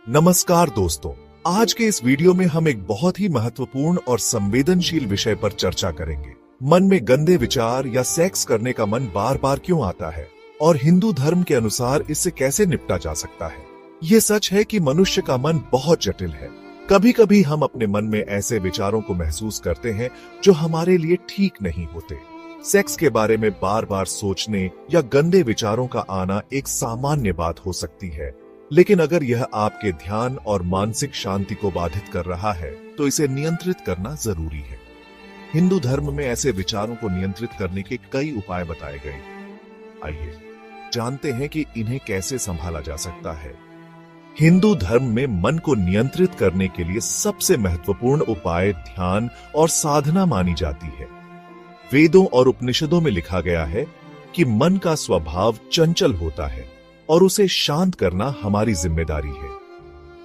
नमस्कार दोस्तों, आज के इस वीडियो में हम एक बहुत ही महत्वपूर्ण और संवेदनशील विषय पर चर्चा करेंगे। मन में गंदे विचार या सेक्स करने का मन बार बार क्यों आता है और हिंदू धर्म के अनुसार इससे कैसे निपटा जा सकता है। ये सच है कि मनुष्य का मन बहुत जटिल है। कभी कभी हम अपने मन में ऐसे विचारों को महसूस करते हैं जो हमारे लिए ठीक नहीं होते। सेक्स के बारे में बार बार सोचने या गंदे विचारों का आना एक सामान्य बात हो सकती है, लेकिन अगर यह आपके ध्यान और मानसिक शांति को बाधित कर रहा है तो इसे नियंत्रित करना जरूरी है। हिंदू धर्म में ऐसे विचारों को नियंत्रित करने के कई उपाय बताए गए। आइए जानते हैं कि इन्हें कैसे संभाला जा सकता है। हिंदू धर्म में मन को नियंत्रित करने के लिए सबसे महत्वपूर्ण उपाय ध्यान और साधना मानी जाती है। वेदों और उपनिषदों में लिखा गया है कि मन का स्वभाव चंचल होता है और उसे शांत करना हमारी जिम्मेदारी है।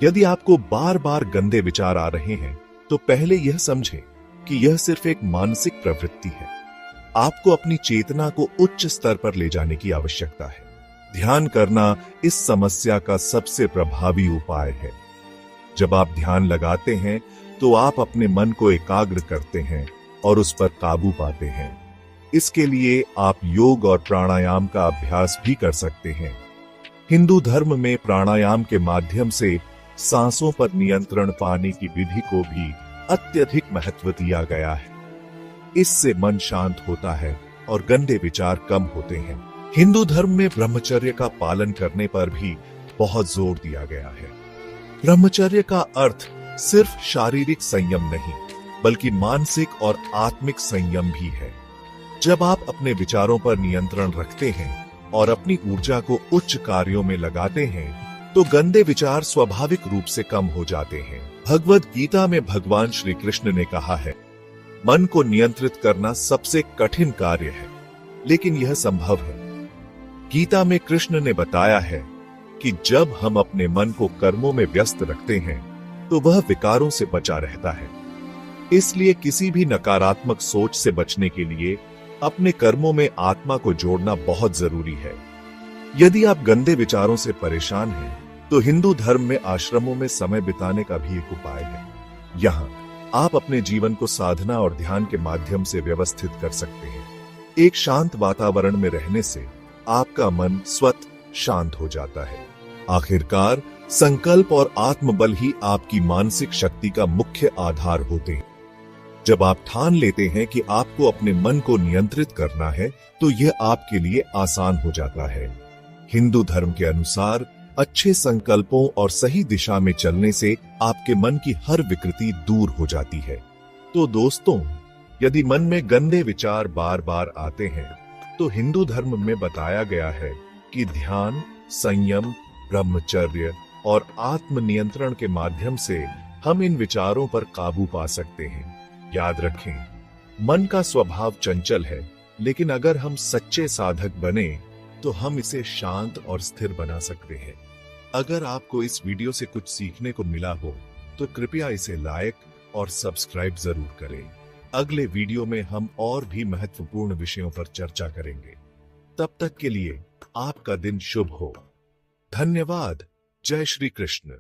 यदि आपको बार बार गंदे विचार आ रहे हैं तो पहले यह समझें कि यह सिर्फ एक मानसिक प्रवृत्ति है। आपको अपनी चेतना को उच्च स्तर पर ले जाने की आवश्यकता है। ध्यान करना इस समस्या का सबसे प्रभावी उपाय है। जब आप ध्यान लगाते हैं तो आप अपने मन को एकाग्र करते हैं और उस पर काबू पाते हैं। इसके लिए आप योग और प्राणायाम का अभ्यास भी कर सकते हैं। हिंदू धर्म में प्राणायाम के माध्यम से सांसों पर नियंत्रण पाने की विधि को भी अत्यधिक महत्व दिया गया है। इससे मन शांत होता है और गंदे विचार कम होते हैं। हिंदू धर्म में ब्रह्मचर्य का पालन करने पर भी बहुत जोर दिया गया है। ब्रह्मचर्य का अर्थ सिर्फ शारीरिक संयम नहीं, बल्कि मानसिक और आत्मिक संयम भी है। जब आप अपने विचारों पर नियंत्रण रखते हैं और अपनी ऊर्जा को उच्च कार्यों में लगाते हैं तो गंदे विचार स्वाभाविक रूप से कम हो जाते हैं। भगवद गीता में भगवान श्री कृष्ण ने कहा है, मन को नियंत्रित करना सबसे कठिन कार्य है, लेकिन यह संभव है। गीता में कृष्ण ने बताया है कि जब हम अपने मन को कर्मों में व्यस्त रखते हैं तो वह विकारों से बचा रहता है। इसलिए किसी भी नकारात्मक सोच से बचने के लिए अपने कर्मों में आत्मा को जोड़ना बहुत जरूरी है। यदि आप गंदे विचारों से परेशान हैं, तो हिंदू धर्म में आश्रमों में समय बिताने का भी एक उपाय है। यहाँ आप अपने जीवन को साधना और ध्यान के माध्यम से व्यवस्थित कर सकते हैं। एक शांत वातावरण में रहने से आपका मन स्वतः शांत हो जाता है। आखिरकार संकल्प और आत्मबल ही आपकी मानसिक शक्ति का मुख्य आधार होते हैं। जब आप ठान लेते हैं कि आपको अपने मन को नियंत्रित करना है तो यह आपके लिए आसान हो जाता है। हिंदू धर्म के अनुसार अच्छे संकल्पों और सही दिशा में चलने से आपके मन की हर विकृति दूर हो जाती है। तो दोस्तों, यदि मन में गंदे विचार बार बार आते हैं तो हिंदू धर्म में बताया गया है कि ध्यान, संयम, ब्रह्मचर्य और आत्मनियंत्रण के माध्यम से हम इन विचारों पर काबू पा सकते हैं। याद रखें, मन का स्वभाव चंचल है, लेकिन अगर हम सच्चे साधक बने तो हम इसे शांत और स्थिर बना सकते हैं। अगर आपको इस वीडियो से कुछ सीखने को मिला हो तो कृपया इसे लाइक और सब्सक्राइब जरूर करें। अगले वीडियो में हम और भी महत्वपूर्ण विषयों पर चर्चा करेंगे। तब तक के लिए आपका दिन शुभ हो। धन्यवाद। जय श्री कृष्ण।